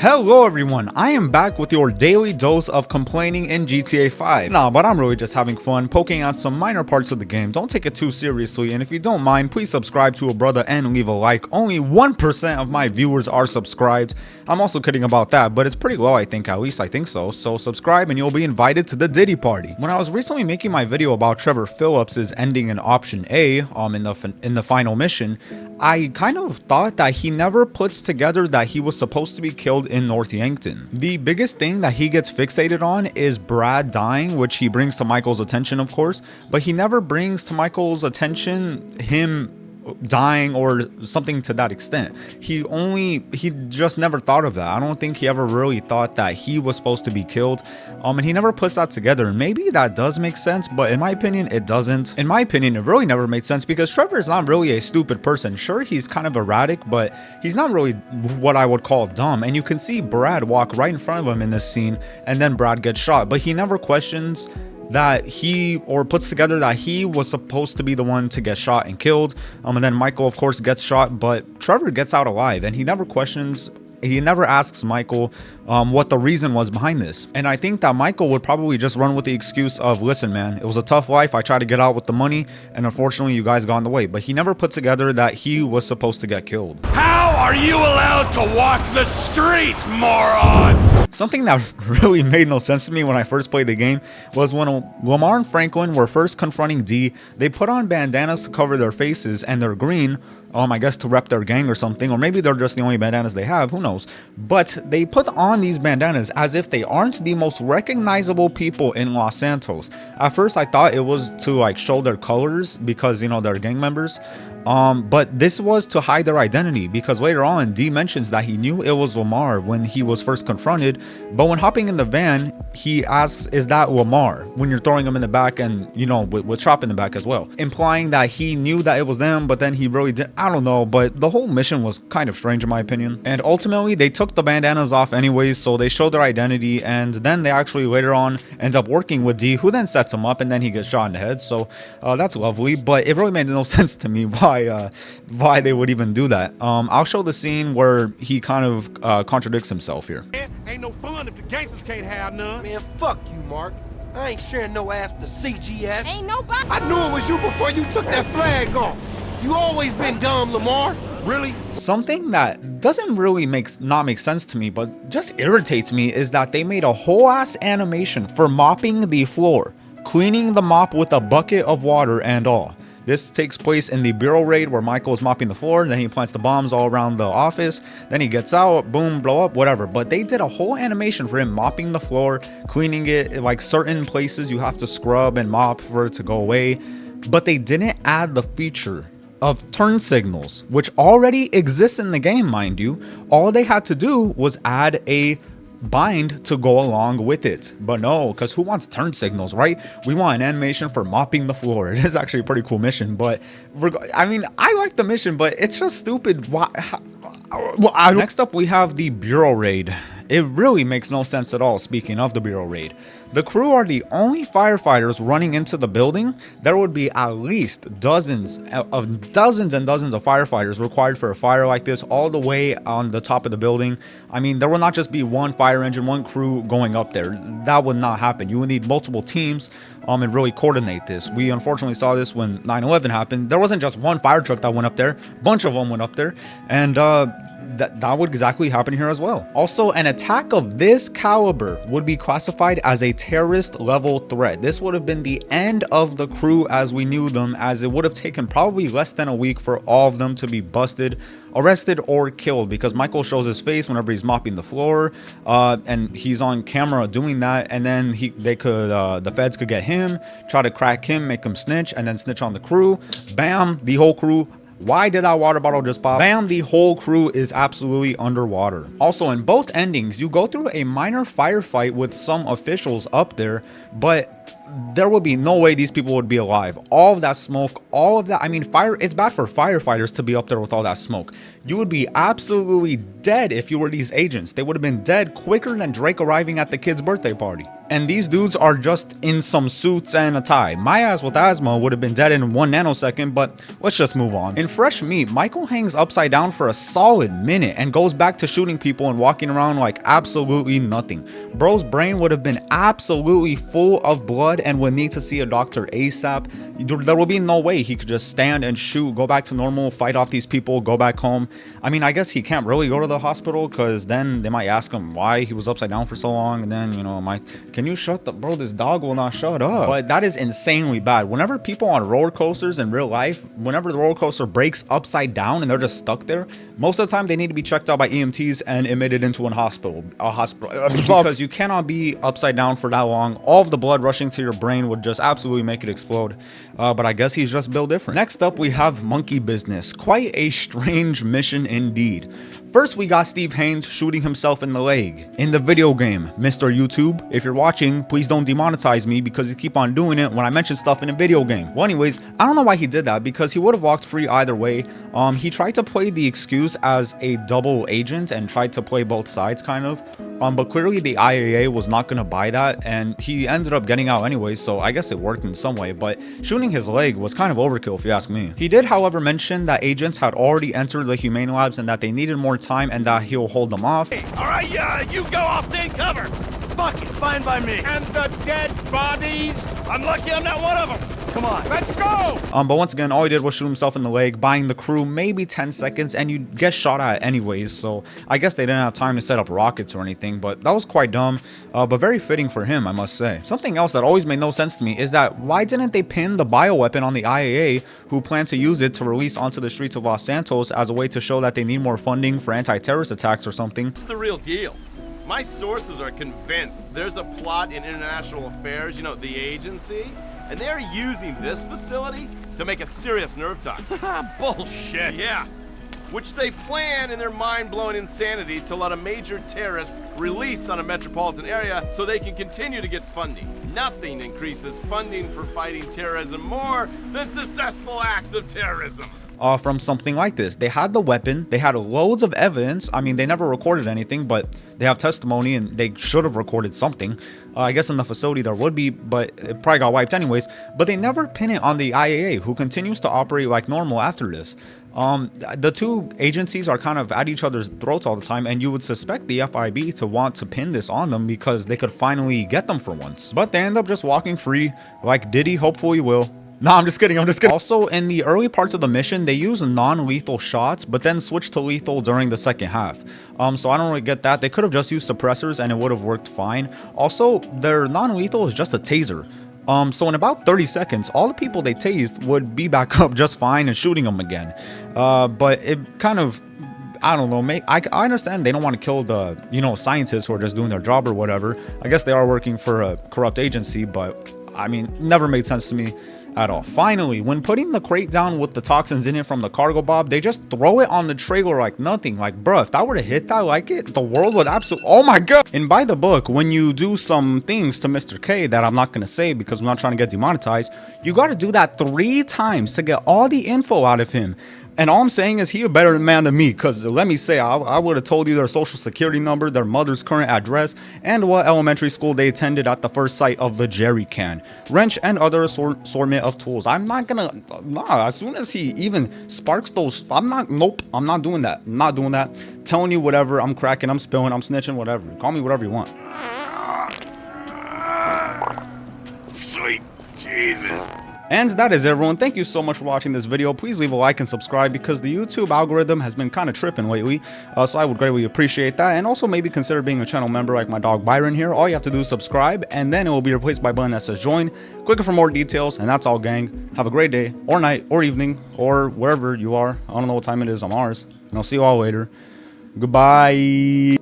Hello everyone, I am back with your daily dose of complaining in GTA 5. Nah, but I'm really just having fun, poking at some minor parts of the game. Don't take it too seriously, and if you don't mind, please subscribe to a brother and leave a like. Only 1% of my viewers are subscribed. I'm also kidding about that, but it's pretty low, I think, at least I think so. So subscribe and you'll be invited to the Diddy party. When I was recently making my video about Trevor Phillips's ending in option A, in the final mission, I kind of thought that he never puts together that he was supposed to be killed in North Yankton. The biggest thing that he gets fixated on is Brad dying, which he brings to Michael's attention, of course, but he never brings to Michael's attention him dying or something to that extent. He just never thought of that. I don't think he ever really thought that he was supposed to be killed, and he never puts that together. And maybe that does make sense, but in my opinion it doesn't. In my opinion, it really never made sense because Trevor is not really a stupid person. Sure, he's kind of erratic, but he's not really what I would call dumb. And you can see Brad walk right in front of him in this scene, and then Brad gets shot, but he never questions that puts together that he was supposed to be the one to get shot and killed. And then Michael, of course, gets shot, but Trevor gets out alive, and he never asks Michael what the reason was behind this. And I think that Michael would probably just run with the excuse of, listen man, it was a tough life, I tried to get out with the money, and unfortunately you guys got in the way. But he never put together that he was supposed to get killed. How are you allowed to walk the streets, moron? Something that really made no sense to me when I first played the game was when Lamar and Franklin were first confronting D, they put on bandanas to cover their faces, and they're green, I guess to rep their gang or something, or maybe they're just the only bandanas they have, who knows. But they put on these bandanas as if they aren't the most recognizable people in Los Santos. At first I thought it was to like show their colors because, you know, they're gang members. But this was to hide their identity, because later on D mentions that he knew it was Lamar when he was first confronted, but when hopping in the van he asks, is that Lamar, when you're throwing him in the back, and you know, with Chop in the back as well, implying that he knew that it was them, but then he really didn't. I don't know, but the whole mission was kind of strange in my opinion. And ultimately they took the bandanas off anyways, so they showed their identity, and then they actually later on end up working with D, who then sets him up, and then he gets shot in the head. So that's lovely, but it really made no sense to me why they would even do that. I'll show the scene where he kind of contradicts himself here. Ain't no fun if the gangsters can't have none. Man, fuck you, Mark. I ain't sharing no ass with the CGF. Ain't nobody. I knew it was you before you took that flag off. You always been dumb, Lamar. Really? Something that doesn't really make sense to me, but just irritates me, is that they made a whole ass animation for mopping the floor, cleaning the mop with a bucket of water and all. This takes place in the bureau raid where Michael is mopping the floor, then he plants the bombs all around the office, then he gets out, boom, blow up, whatever. But they did a whole animation for him mopping the floor, cleaning it, like certain places you have to scrub and mop for it to go away. But they didn't add the feature of turn signals, which already exists in the game, mind you. All they had to do was add a bind to go along with it. But no, because who wants turn signals, right? We want an animation for mopping the floor. It is actually a pretty cool mission, but I mean, I like the mission, but it's just stupid. Why? Next up we have the bureau raid. It really makes no sense at all. Speaking of the bureau raid, the crew are the only firefighters running into the building. There would be at least dozens and dozens of firefighters required for a fire like this, all the way on the top of the building. I mean, there will not just be one fire engine, one crew going up there. That would not happen. You would need multiple teams and really coordinate this. We unfortunately saw this when 9/11 happened. There wasn't just one fire truck that went up there, a bunch of them went up there, and that would exactly happen here as well. Also, an attack of this caliber would be classified as a terrorist level threat. This would have been the end of the crew as we knew them, as it would have taken probably less than a week for all of them to be busted, arrested, or killed, because Michael shows his face whenever he's mopping the floor, and he's on camera doing that, and then the feds could get him, try to crack him, make him snitch, and then snitch on the crew. Bam, the whole crew. Why did that water bottle just pop? Bam, the whole crew is absolutely underwater. Also, in both endings, you go through a minor firefight with some officials up there, but there would be no way these people would be alive. All of that smoke, all of that. I mean, it's bad for firefighters to be up there with all that smoke. You would be absolutely dead if you were these agents. They would have been dead quicker than Drake arriving at the kid's birthday party. And these dudes are just in some suits and a tie. My ass with asthma would have been dead in 1 nanosecond, but let's just move on. In Fresh Meat, Michael hangs upside down for a solid minute and goes back to shooting people and walking around like absolutely nothing. Bro's brain would have been absolutely full of blood and would need to see a doctor ASAP. There will be no way he could just stand and shoot, go back to normal, fight off these people, go back home. I mean, I guess he can't really go to the hospital because then they might ask him why he was upside down for so long, and then, you know, can you shut the, bro, this dog will not shut up. But that is insanely bad. Whenever people on roller coasters in real life, whenever the roller coaster breaks upside down and they're just stuck there, most of the time they need to be checked out by EMTs and admitted into a hospital because you cannot be upside down for that long. All of the blood rushing to your brain would just absolutely make it explode. But I guess he's just built different. Next up, we have Monkey Business. Quite a strange mission indeed. First, we got Steve Haines shooting himself in the leg. In the video game, Mr. YouTube, if you're watching, please don't demonetize me because you keep on doing it when I mention stuff in a video game. Well, anyways, I don't know why he did that because he would have walked free either way. He tried to play the excuse as a double agent and tried to play both sides kind of. But clearly the IAA was not going to buy that, and he ended up getting out anyways, so I guess it worked in some way, but shooting his leg was kind of overkill if you ask me. He did, however, mention that agents had already entered the humane labs and that they needed more time and that he'll hold them off. Hey, all right, you go, I'll stay in cover. Fuck it, fine by me. And the dead bodies? I'm lucky I'm not one of them. Come on. Let's go! But once again, all he did was shoot himself in the leg, buying the crew maybe 10 seconds, and you get shot at anyways, so I guess they didn't have time to set up rockets or anything, but that was quite dumb, but very fitting for him, I must say. Something else that always made no sense to me is that why didn't they pin the bioweapon on the IAA, who plan to use it to release onto the streets of Los Santos as a way to show that they need more funding for anti-terrorist attacks or something? This is the real deal. My sources are convinced there's a plot in international affairs, you know, the agency, and they're using this facility to make a serious nerve toxin. Bullshit. Yeah, which they plan in their mind-blowing insanity to let a major terrorist release on a metropolitan area so they can continue to get funding. Nothing increases funding for fighting terrorism more than successful acts of terrorism. From something like this. They had the weapon, they had loads of evidence. I mean, they never recorded anything, but they have testimony and they should have recorded something. I guess in the facility there would be, but it probably got wiped anyways. But they never pin it on the IAA, who continues to operate like normal after this. The two agencies are kind of at each other's throats all the time, and you would suspect the FIB to want to pin this on them because they could finally get them for once. But they end up just walking free, like Diddy hopefully will. Nah, I'm just kidding. Also, in the early parts of the mission, they use non-lethal shots, but then switch to lethal during the second half. So I don't really get that. They could have just used suppressors and it would have worked fine. Also, their non-lethal is just a taser. So in about 30 seconds, all the people they tased would be back up just fine and shooting them again. But it kind of, I don't know, I understand they don't want to kill the, scientists who are just doing their job or whatever. I guess they are working for a corrupt agency, but I mean, never made sense to me at all. Finally, when putting the crate down with the toxins in it from the cargo bob, they just throw it on the trailer like nothing. Like, bruh, if that were to hit that like it, the world would absolutely, oh my god. And by the book, when you do some things to Mr. K that I'm not gonna say because I'm not trying to get demonetized, you got to do that 3 times to get all the info out of him. And all I'm saying is he a better man than me, because let me say, I would have told you their social security number, their mother's current address, and what elementary school they attended at the first sight of the jerry can, wrench, and other assortment of tools. I'm not gonna, nah, as soon as he even sparks those, nope, I'm not doing that. I'm not doing that. Telling you whatever, I'm cracking, I'm spilling, I'm snitching, whatever. Call me whatever you want. Sweet Jesus. And that is everyone. Thank you so much for watching this video. Please leave a like and subscribe because the YouTube algorithm has been kind of tripping lately. So I would greatly appreciate that. And also maybe consider being a channel member like my dog Byron here. All you have to do is subscribe, and then it will be replaced by a button that says join. Click it for more details, and that's all, gang. Have a great day, or night, or evening, or wherever you are. I don't know what time it is on Mars. And I'll see you all later. Goodbye.